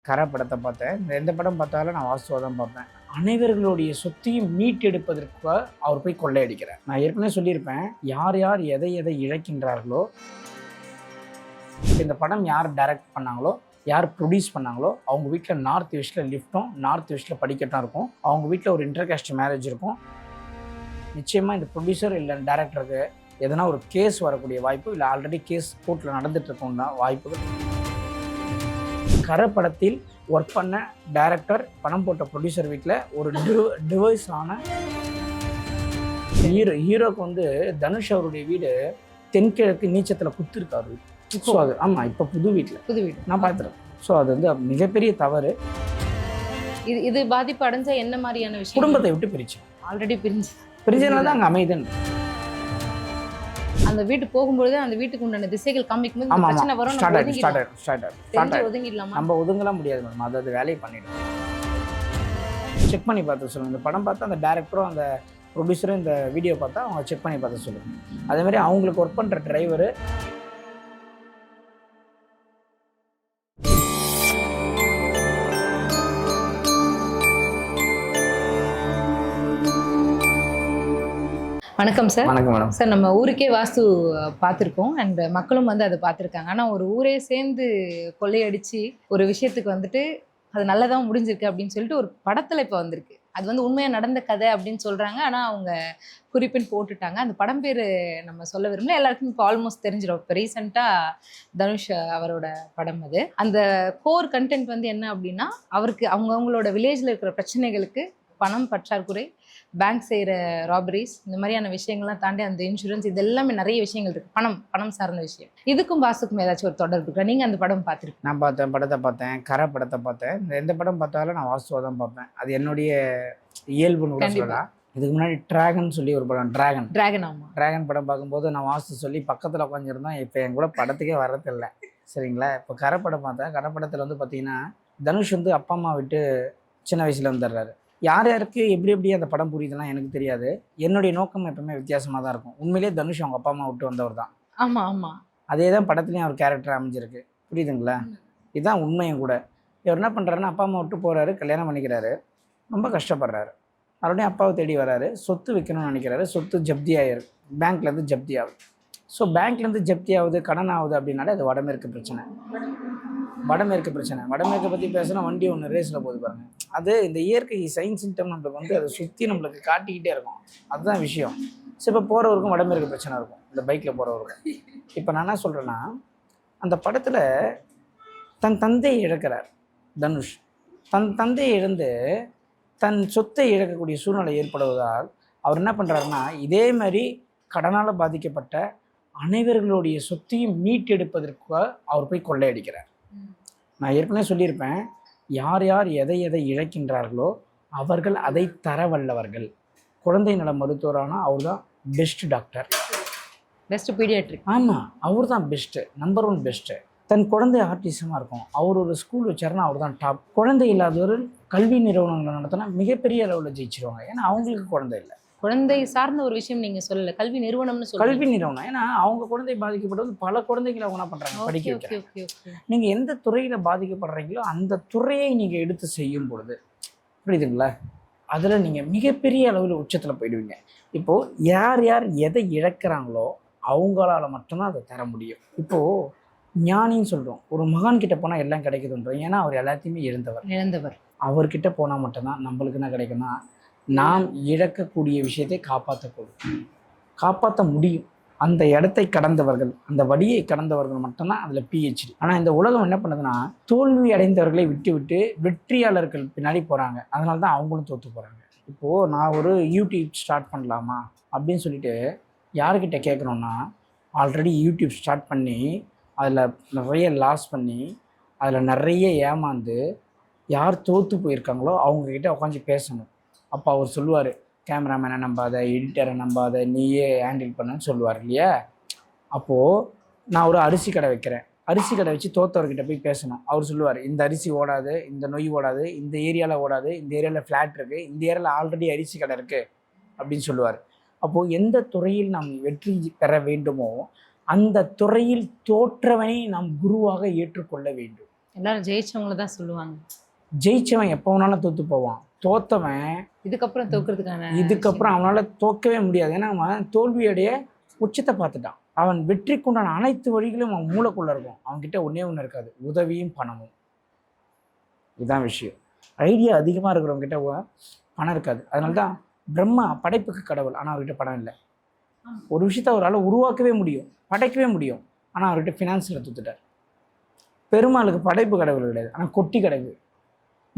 கரை படத்தை பார்த்தேன். எந்த படம் பார்த்தாலும் நான் வாசுவை தான் பார்ப்பேன். அனைவர்களுடைய சொத்தையும் மீட்டெடுப்பதற்கு அவர் போய் கொள்ளையடிக்கிறார். நான் ஏற்கனவே சொல்லியிருப்பேன், யார் யார் எதை எதை இழக்கின்றார்களோ, இந்த படம் யார் டைரக்ட் பண்ணாங்களோ, யார் ப்ரொடியூஸ் பண்ணாங்களோ, அவங்க வீட்டில் நார்த் வெஸ்ட்டில் லிஃப்ட்டும் நார்த் வெஸ்ட்டில் படிக்கட்டும் இருக்கும். அவங்க வீட்டில் ஒரு இன்டர்காஸ்ட் மேரேஜ் இருக்கும். நிச்சயமாக இந்த ப்ரொடியூசர் இல்லை டைரக்டருக்கு எதனா ஒரு கேஸ் வரக்கூடிய வாய்ப்பு, இல்லை ஆல்ரெடி கேஸ் கோர்ட்டில் நடந்துட்டு இருக்கோம்னா வாய்ப்புகள். கரை படத்தில் ஒர்க் பண்ண டைரக்டர், பணம் போட்ட ப்ரொடியூசர் வீட்டில் ஒரு டிவைஸ் ஆன ஹீரோக்கு வந்து தனுஷ் அவருடைய வீடு தென்கிழக்கு நீச்சத்தில் குத்துருக்காரு. ஸோ அது ஆமாம், இப்போ புது வீடு நான் பார்த்துருக்கேன். ஸோ அது வந்து மிகப்பெரிய தவறு. இது பாதிப்பு அடைஞ்சா என்ன மாதிரியான விஷயம்? குடும்பத்தை விட்டு பிரிச்சு ஆல்ரெடி பிரிஞ்சனால தான் அங்கே அமைதின்னு அந்த வீட்டு போகும்போது அந்த வீட்டுக்கு உண்டான திசைகள் காமிக்கும்போது பிரச்சனை வரும். ஒதுங்கிடலாமா? நம்ம ஒதுங்கலாம் முடியாது மேடம், அதாவது வேலையை பண்ணிடும். செக் பண்ணி பார்த்து சொல்லுங்கள். இந்த படம் பார்த்தா அந்த டேரக்டரும் அந்த ப்ரொடியூசரும் இந்த வீடியோ பார்த்தா அவங்க செக் பண்ணி பார்த்து சொல்லுங்கள். அதேமாதிரி அவங்களுக்கு ஒர்க் பண்ணுற டிரைவரு வணக்கம் சார். வணக்கம் மேடம். சார், நம்ம ஊருக்கே வாஸ்து பார்த்துருக்கோம் அண்ட் மக்களும் வந்து அதை பார்த்துருக்காங்க. ஆனால் ஒரு ஊரே சேர்ந்து கொள்ளையடிச்சு ஒரு விஷயத்துக்கு வந்துட்டு அது நல்லதாக முடிஞ்சிருக்கு அப்படின்னு சொல்லிட்டு ஒரு படத்தில் இப்போ வந்திருக்கு. அது வந்து உண்மையாக நடந்த கதை அப்படின்னு சொல்கிறாங்க. ஆனால் அவங்க குறிப்பின்னு போட்டுட்டாங்க. அந்த படம் பேர் நம்ம சொல்ல விரும்பல, எல்லாருக்கும் இப்போ ஆல்மோஸ்ட் தெரிஞ்சிடும். இப்போ ரீசெண்டாக தனுஷ் அவரோட படம் அது. அந்த கோர் கண்டென்ட் வந்து என்ன அப்படின்னா, அவருக்கு அவங்கவுங்களோட வில்லேஜில் இருக்கிற பிரச்சனைகளுக்கு பணம் பற்றாக்குறை, பேங்க் செய்கிற ராபரிஸ், இந்த மாதிரியான விஷயங்கள்லாம் தாண்டி அந்த இன்சூரன்ஸ், இது எல்லாமே நிறைய விஷயங்கள் இருக்குது. பணம் சார்ந்த விஷயம். இதுக்கும் வாசுக்கும் ஏதாச்சும் ஒரு தொடர்பு இருக்கா? நீங்கள் அந்த படம் பார்த்துருக்கீங்க? நான் படத்தை பார்த்தேன். கரை படத்தை பார்த்தேன். எந்த படம் பார்த்தாலும் நான் வாசுவை தான் பார்ப்பேன். அது என்னுடைய இயல்புன்னு கூட சொல்லலாம். இதுக்கு முன்னாடி டிராகன் சொல்லி ஒரு படம், டிராகன் படம் பார்க்கும்போது நான் வாசு சொல்லி பக்கத்தில் உட்காந்துருந்தோம். இப்போ என் கூட படத்துக்கே வர்றதில்லை. சரிங்களா? இப்போ கரை படம் பார்த்தேன். கரை படத்தில் வந்து பார்த்தீங்கன்னா, தனுஷ் வந்து அப்பா அம்மா விட்டு சின்ன வயசில் வந்துடுறாரு. யார் யாருக்கு எப்படி அந்த படம் புரியுதுலாம் எனக்கு தெரியாது. என்னுடைய நோக்கம் எப்பவுமே வித்தியாசமாக தான் இருக்கும். உண்மையிலே தனுஷ் அவங்க அப்பா அம்மா விட்டு வந்தவர் தான். ஆமாம். அதே தான் படத்துலையும் அவர் கேரக்டர் அமைஞ்சிருக்கு. புரியுதுங்களா? இதுதான் உண்மையும் கூட. இவர் என்ன பண்ணுறாருன்னா, அப்பா அம்மா விட்டு போகிறாரு, கல்யாணம் பண்ணிக்கிறாரு, ரொம்ப கஷ்டப்படுறாரு. மறுபடியும் அப்பாவை தேடி வராரு, சொத்து வைக்கணும்னு நினைக்கிறாரு. சொத்து ஜப்தி ஆயிரு, பேங்க்லேருந்து ஜப்தி ஆகுது. ஸோ பேங்க்லேருந்து ஜப்தி ஆகுது, கடன் ஆகுது அப்படின்னாலே அது வடமேற்கு பிரச்சனை. வடமேற்கை பற்றி பேசுனா வண்டி ஒன்று ரேஸில் போகுது பாருங்கள். அது இந்த இயற்கை சயின்ஸ் சிஸ்டம் நம்மளுக்கு வந்து அதை சுற்றி நம்மளுக்கு காட்டிக்கிட்டே இருக்கும். அதுதான் விஷயம். ஸோ இப்போ போகிறவருக்கும் வடமேற்கு பிரச்சனை இருக்கும், இந்த பைக்கில் போகிறவருக்கும். இப்போ நான் என்ன சொல்கிறேன்னா, அந்த படத்தில் தன் தந்தையை இழக்கிறார் தனுஷ். தன் தந்தையை இழந்து தன் சொத்தை இழக்கக்கூடிய சூழ்நிலை ஏற்படுவதால் அவர் என்ன பண்ணுறாருன்னா, இதே மாதிரி கடனால் பாதிக்கப்பட்ட அனைவர்களுடைய சொத்தையும் மீட்டெடுப்பதற்கு அவர் போய் கொள்ளையடிக்கிறார். நான் ஏற்கனவே சொல்லியிருப்பேன், யார் யார் எதை எதை இழக்கின்றார்களோ அவர்கள் அதை தர வல்லவர்கள். குழந்தை நல மருத்துவரானா அவர் தான் பெஸ்ட் டாக்டர், பெஸ்ட் பீடியாட்ரிக். ஆமாம், அவர் தான் பெஸ்ட்டு, நம்பர் 1 பெஸ்ட்டு. தன் குழந்தை ஆர்டிசமாக இருக்கும், அவர் ஒரு ஸ்கூல் வச்சாருன்னா அவர் தான் டாப். குழந்தை இல்லாதவர்கள் கல்வி நிறுவனங்களை நடத்தினா மிகப்பெரிய அளவில் ஜெயிச்சிருவாங்க. ஏன்னா அவங்களுக்கு குழந்தை இல்லை. குழந்தை சார்ந்த ஒரு விஷயம் நீங்கள் சொல்லலை, கல்வி நிறுவனம்னு சொல்லுங்கள். கல்வி நிறுவனம், ஏன்னா அவங்க குழந்தை பாதிக்கப்பட்டது பல குழந்தைகளை அவங்க என்ன பண்ணுறாங்க, படிக்க வைக்கிறாங்க. நீங்கள் எந்த துறையில் பாதிக்கப்படுறீங்களோ அந்த துறையை நீங்கள் எடுத்து செய்யும் பொழுது, புரியுதுங்களா, அதில் நீங்கள் மிகப்பெரிய அளவில் உச்சத்தில் போயிடுவீங்க. இப்போது யார் யார் எதை இழக்கிறாங்களோ அவங்களால மட்டும்தான் அதை தர முடியும். இப்போது ஞானின்னு சொல்கிறோம், ஒரு மகான்கிட்ட போனால் எல்லாம் கிடைக்குதுன்றோம். ஏன்னா அவர் எல்லாத்தையுமே இழந்தவர். அவர்கிட்ட போனால் மட்டும்தான் நம்மளுக்கு என்ன கிடைக்குன்னா, நாம் இழக்கக்கூடிய விஷயத்தை காப்பாற்ற முடியும். அந்த இடத்தை கடந்தவர்கள், அந்த வழியை கடந்தவர்கள் மட்டும்தான் அதில் PhD. ஆனால் இந்த உலகம் என்ன பண்ணுதுன்னா, தோல்வி அடைந்தவர்களை விட்டு வெற்றியாளர்கள் பின்னாடி போகிறாங்க. அதனால தான் அவங்களும் தோற்று போகிறாங்க. இப்போது நான் ஒரு யூடியூப் ஸ்டார்ட் பண்ணலாமா அப்படின்னு சொல்லிட்டு யார்கிட்ட கேட்குறோன்னா, ஆல்ரெடி யூடியூப் ஸ்டார்ட் பண்ணி அதில் நிறைய லாஸ் பண்ணி அதில் நிறைய ஏமாந்து யார் தோற்று போயிருக்காங்களோ அவங்கக்கிட்ட உட்காந்து பேசணும். அப்போ அவர் சொல்லுவார், கேமராமேனை நம்பாத, எடிட்டரை நம்பாத, நீயே ஹேண்டில் பண்ணுன்னு சொல்லுவார் இல்லையா? அப்போது நான் ஒரு அரிசி கடை வைக்கிறேன், அரிசி கடை வச்சு தோற்றவர்கிட்ட போய் பேசணும். அவர் சொல்லுவார், இந்த அரிசி ஓடாது, இந்த நொய் ஓடாது, இந்த ஏரியாவில் ஓடாது, இந்த ஏரியாவில் ஃப்ளாட் இருக்குது, இந்த ஏரியாவில் ஆல்ரெடி அரிசி கடை இருக்குது அப்படின்னு சொல்லுவார். அப்போது எந்த துறையில் நாம் வெற்றி பெற வேண்டுமோ அந்த துறையில் தோற்றவனை நாம் குருவாக ஏற்றுக்கொள்ள வேண்டும். எல்லாரும் ஜெயிச்சவங்கள தான் சொல்லுவாங்க. ஜெயிச்சவன் எப்போ வேணாலும் தோத்து போவான், தோத்தவன் இதுக்கப்புறம் தோக்குறதுக்கான இதுக்கப்புறம் அவனால தோக்கவே முடியாது. ஏன்னா அவன் தோல்வியுடைய உச்சத்தை பார்த்துட்டான். அவன் வெற்றிக்குண்டான அனைத்து வழிகளும் அவன் மூளைக்குள்ள இருக்கும். அவன்கிட்ட ஒன்னே ஒன்று இருக்காது, உதவியும் பணமும். இதுதான் விஷயம். ஐடியா அதிகமாக இருக்கிறவங்க கிட்ட பணம் இருக்காது. அதனால தான் பிரம்மா படைப்புக்கு கடவுள், ஆனால் அவர்கிட்ட பணம் இல்லை. ஒரு விஷயத்தை அவரால் உருவாக்கவே முடியும், படைக்கவே முடியும், ஆனால் அவர்கிட்ட ஃபினான்ஸில் தூத்துட்டார். பெருமாளுக்கு படைப்பு கடவுள் கிடையாது, ஆனால் கொட்டி கிடக்கு.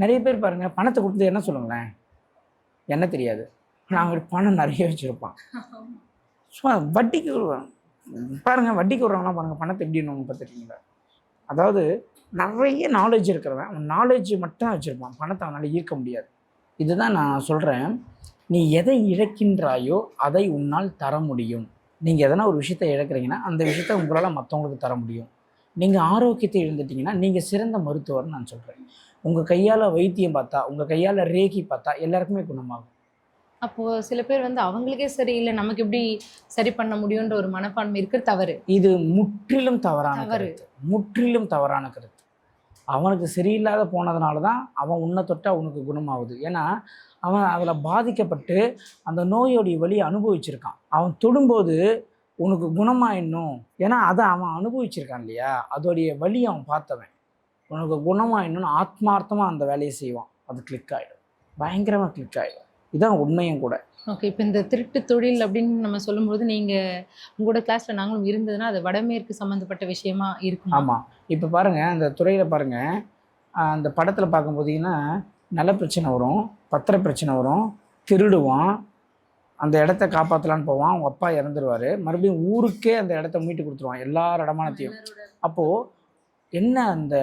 நிறைய பேர் பாருங்கள், பணத்தை கொடுத்து என்ன சொல்லுங்களேன், என்ன தெரியாது, ஆனால் அவங்ககிட்ட பணம் நிறைய வச்சுருப்பான். சும்மா வட்டிக்கு பாருங்கள், வட்டிக்கு விடுறவங்களாம் பாருங்கள் பணத்தை எப்படி பார்த்துருக்கீங்களா? அதாவது நிறைய நாலேஜ் இருக்கிறவன் அவன் நாலேஜ் மட்டும் வச்சுருப்பான், பணத்தை அவனால் ஈர்க்க முடியாது. இதுதான் நான் சொல்கிறேன், நீ எதை இழக்கின்றாயோ அதை உன்னால் தர முடியும். நீங்கள் எதனா ஒரு விஷயத்தை இழக்கிறீங்கன்னா அந்த விஷயத்தை உங்களால் மற்றவங்களுக்கு தர முடியும். நீங்கள் ஆரோக்கியத்தை இழந்துட்டீங்கன்னா நீங்கள் சிறந்த மருத்துவர்னு நான் சொல்கிறேன். உங்கள் கையால் வைத்தியம் பார்த்தா, உங்கள் கையால் ரேகி பார்த்தா எல்லாருக்குமே குணமாகும். அப்போது சில பேர் வந்து அவங்களுக்கே சரி இல்லை, நமக்கு எப்படி சரி பண்ண முடியுன்ற ஒரு மனப்பான்மை இருக்கிறது தவறு. இது முற்றிலும் தவறான கருத்து, முற்றிலும் தவறான கருத்து. அவனுக்கு சரியில்லாத போனதுனால தான் அவன் உன்னை தொட்டால் உனக்கு குணமாகுது. ஏன்னா அவன் அதில் பாதிக்கப்பட்டு அந்த நோயோடைய வலியை அனுபவிச்சிருக்கான். அவன் தொடும்போது உனக்கு குணமாயிடணும், ஏன்னா அதை அவன் அனுபவிச்சிருக்கான் இல்லையா, அதோடைய வலி அவன் பார்த்தவன். உனக்கு குணமாயிடணும்னு ஆத்மார்த்தமாக அந்த வேலையை செய்வான். அது கிளிக் ஆகிடும், பயங்கரமாக கிளிக் ஆகிடும். இதுதான் உண்மையும் கூட. ஓகே, இப்போ இந்த திருட்டு தொழில் அப்படின்னு நம்ம சொல்லும்போது நீங்கள் உங்களோட கிளாஸில் நாங்களும் இருந்ததுன்னா அது வடமேற்கு சம்மந்தப்பட்ட விஷயமா இருக்கும். ஆமாம், இப்போ பாருங்கள், அந்த துறையில் பாருங்கள், அந்த படத்தில் பார்க்கும் போதீங்கன்னா நல்ல பிரச்சனை வரும், பத்திர பிரச்சனை வரும், திருடுவான், அந்த இடத்த காப்பாற்றலான்னு போவான், அவங்க அப்பா இறந்துருவார், மறுபடியும் ஊருக்கே அந்த இடத்த மீட்டு கொடுத்துருவான், எல்லார் இடமானத்தையும். அப்போது என்ன அந்த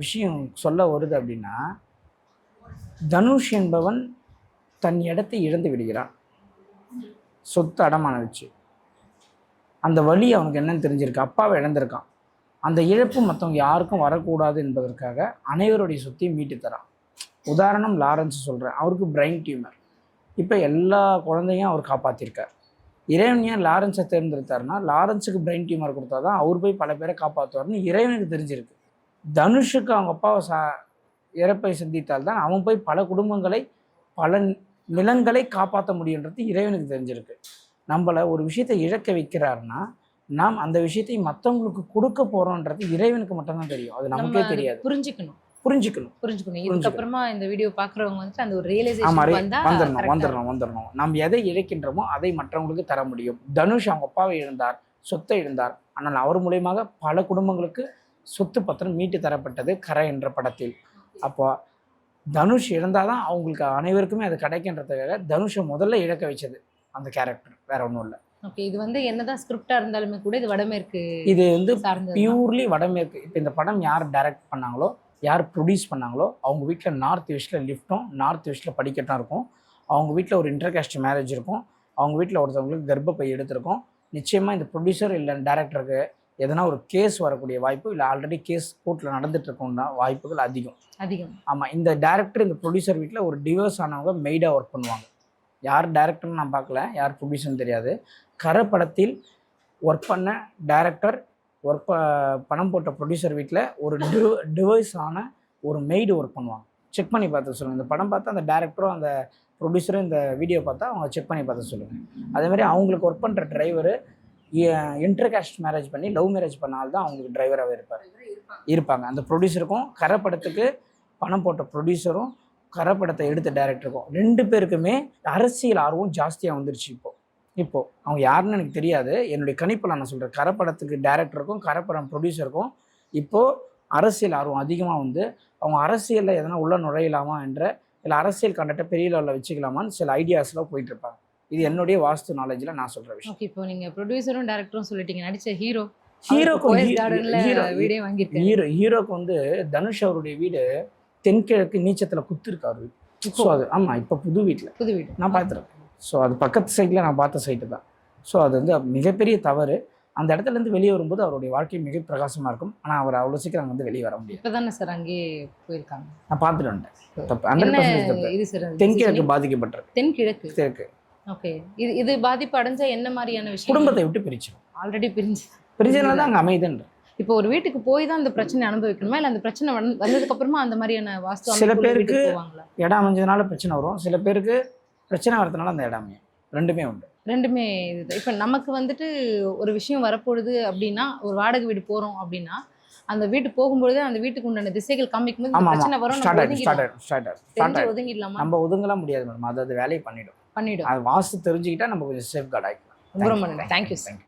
விஷயம் சொல்ல வருது அப்படின்னா, தனுஷ் என்பவன் தன் இடத்தை இழந்து விடுகிறான், சொத்து அடமான வச்சு. அந்த வலி அவனுக்கு என்னன்னு தெரிஞ்சிருக்கு, அப்பாவை இழந்திருக்கான். அந்த இழப்பு மற்றவங்க யாருக்கும் வரக்கூடாது என்பதற்காக அனைவருடைய சொத்தையும் மீட்டு தரான். உதாரணம் லாரன்ஸ் சொல்கிறேன், அவருக்கு பிரெயின் டியூமர். இப்போ எல்லா குழந்தையும் அவர் காப்பாற்றிருக்கார். இறைவன் ஏன் லாரன்ஸை தேர்ந்தெடுத்தாருன்னா, லாரன்ஸுக்கு பிரெயின் டியூமர் கொடுத்தா தான் அவர் போய் பல பேரை காப்பாற்றுவார்னு இறைவனுக்கு தெரிஞ்சிருக்கு. தனுஷுக்கு அவங்க அப்பாவை இறப்பை சந்தித்தால்தான் அவன் போய் பல குடும்பங்களை, பல நிலங்களை காப்பாற்ற முடியுன்றது இறைவனுக்கு தெரிஞ்சிருக்கு. நம்மளை ஒரு விஷயத்தை இழக்க வைக்கிறாருன்னா நாம் அந்த விஷயத்தை மற்றவங்களுக்கு கொடுக்க போகிறோன்றது இறைவனுக்கு மட்டும்தான் தெரியும், அது நமக்கே தெரியாது. புரிஞ்சுக்கணும். இதுக்கப்புறமா இந்த வீடியோ பார்க்குறவங்க வந்துட்டு அந்த ஒரு ரியலைசேஷன் வந்துடணும். நாம் எதை இழக்கின்றோமோ அதை மற்றவங்களுக்கு தர முடியும். தனுஷ் அவங்க அப்பாவை இழந்தார், சொத்தை இழந்தார், ஆனால் அவர் மூலயமாக பல குடும்பங்களுக்கு சொத்து பத்திரம் மீட்டு தரப்பட்டது கரை என்ற படத்தில். அப்போ தனுஷ் இழந்தால் தான் அவங்களுக்கு அனைவருக்குமே அது கிடைக்கின்றதுக்காக தனுஷை முதல்ல இழக்க வச்சது அந்த கேரக்டர், வேற ஒன்றும் இல்லை. ஓகே, இது வந்து என்னதான் ஸ்கிரிப்டாக இருந்தாலுமே கூட இது வடமேற்கு, இது வந்து பியூர்லி வடமேற்கு. இப்போ இந்த படம் யார் டைரக்ட் பண்ணாங்களோ, யார் ப்ரொடியூஸ் பண்ணாங்களோ, அவங்க வீட்டில் நார்த் வெஸ்ட்டில் லிஃப்ட்டும் நார்த் வெஸ்ட்டில் படிக்கட்டும் இருக்கும். அவங்க வீட்டில் ஒரு இன்டர்காஸ்ட் மேரேஜ் இருக்கும். அவங்க வீட்டில் ஒருத்தவங்களுக்கு கர்ப்பப்பை எடுத்திருக்கும். நிச்சயமாக இந்த ப்ரொடியூசர் இல்லை டைரக்டருக்கு எதனா ஒரு கேஸ் வரக்கூடிய வாய்ப்பு, இல்லை ஆல்ரெடி கேஸ் கோர்ட்டில் நடந்துட்டு இருக்கோம்னா வாய்ப்புகள் அதிகம். ஆமாம், இந்த டைரக்டர் இந்த ப்ரொடியூசர் வீட்டில் ஒரு டிவோர்ஸ் ஆனவங்க மெய்டாக ஒர்க் பண்ணுவாங்க. யார் டைரக்டர்னு நான் பார்க்கல, யார் ப்ரொடியூசர்னு தெரியாது. கரை படத்தில் ஒர்க் பண்ண டைரக்டர், பணம் போட்ட ப்ரொடியூசர் வீட்டில் ஒரு டிவைஸ் ஆன ஒரு மெய்டு ஒர்க் பண்ணுவாங்க. செக் பண்ணி பார்த்து சொல்லுங்கள். இந்த படம் பார்த்தா அந்த டேரக்டரும் அந்த ப்ரொடியூசரும் இந்த வீடியோ பார்த்தா அவங்க செக் பண்ணி பார்த்து சொல்லுங்கள். அதேமாதிரி அவங்களுக்கு ஒர்க் பண்ணுற டிரைவரு இன்டர்காஸ்ட் மேரேஜ் பண்ணி லவ் மேரேஜ் பண்ணால்தான் அவங்களுக்கு டிரைவராகவே இருப்பாங்க. அந்த ப்ரொடியூசருக்கும் கரை படத்துக்கு பணம் போட்ட ப்ரொடியூசரும் கரை படத்தை எடுத்த டைரக்டருக்கும் 2 பேருக்குமே அரசியல் ஆர்வம் ஜாஸ்தியாக வந்துருச்சு. இப்போது அவங்க யாருன்னு எனக்கு தெரியாது, என்னுடைய கணிப்பில் நான் சொல்கிறேன். கரைப்படத்துக்கு டைரக்டருக்கும் கரைப்படம் ப்ரொடியூசருக்கும் இப்போது அரசியல் ஆர்வம் அதிகமாக வந்து அவங்க அரசியலில் எதனா உள்ள நுழையலாமா என்ற, இல்லை அரசியல் கண்டக்டை பெரிய லெவலில் வச்சுக்கலாமான்னு சில ஐடியாஸ்லாம் போயிட்டுருப்பாங்க. இது என்னுடைய வாஸ்து நாலேஜில் நான் சொல்கிற விஷயம். ஓகே, இப்போ நீங்கள் ப்ரொடியூசரும் டைரக்டரும் சொல்லிட்டீங்க, நடித்த ஹீரோக்கு வந்து தனுஷ் அவருடைய வீடு தென்கிழக்கு நீச்சத்தில் குத்துருக்காரு. ஸோ அது ஆமாம், இப்போ புது வீடு நான் பார்த்துருக்கேன். ஸோ அது பக்கத்து சைட்டில் நான் பார்த்த சைட்டு தான். ஸோ அது வந்து மிகப்பெரிய தவறு. அந்த இடத்துலேருந்து வெளியே வரும்போது அவருடைய வாழ்க்கை மிக பிரகாசமாக இருக்கும். ஆனால் அவர் அவ்வளோ சீக்கிரம் வந்து வெளியே வர முடியாது. இப்போ தானே சார் அங்கேயே போயிருக்காங்க, நான் பார்த்துட்டு வந்துட்டேன். தப்பு 100% தப்பு. தென்கிழக்கு பாதிக்கப்பட்டிருக்கு. தென்கிழக்கு ஓகே, இது பாதிப்பு அடைஞ்சா என்ன மாதிரியான விஷயம்? குடும்பத்தை விட்டு பிரிச்சிடும். ஆல்ரெடி பிரிஞ்சதுனால தான் அங்கே அமைதின்ற. இப்போ ஒரு வீட்டுக்கு போய் தான் அந்த பிரச்சனை அனுபவிக்கணுமா, இல்ல அந்த பிரச்சனை வந்ததுக்கு அப்புறமா அந்த மாதிரியான வாஸ்து சில அமைப்புள்ள பேருக்கு வீட்டுக்கு போவாங்களா? இடம் அமைஞ்சதுனால பிரச்சனை வரும், சில பேருக்கு பிரச்சனை வரதுனால அந்த இடம் அமையும். ரெண்டுமே உண்டு. ரெண்டுமே இது. இப்போ நமக்கு வந்துட்டு ஒரு விஷயம் வரப்போகுது அப்படின்னா, ஒரு வாடகை வீடு போறோம் அப்படின்னா, அந்த வீட்டு போகும்பொழுது அந்த வீட்டுக்கு உண்டான திசைகள் காமிக்கும்போது இந்த ஆமா ஆமா பிரச்சனை வரும், ஸ்டார்ட் நம்ம ஆயிடும் ஸ்டார்ட் ஒதுங்கிடலாம். ஆயிடும் ஸ்டார்ட் ஆயிடும் ஸ்டார்ட் தெரிஞ்சு ஆயிடும். ஒதுங்கிடலாமா? நம்ம ஒதுங்கலாம் முடியாது மேடம், அது வேலையை பண்ணிடும். பண்ணிடும். அது வாஸ்து தெரிஞ்சுக்கிட்டா நம்ம கொஞ்சம் சேஃப் கார்ட் ஆகிக்கலாம். ரொம்ப ரொம்ப நன்றி. Thank you sir.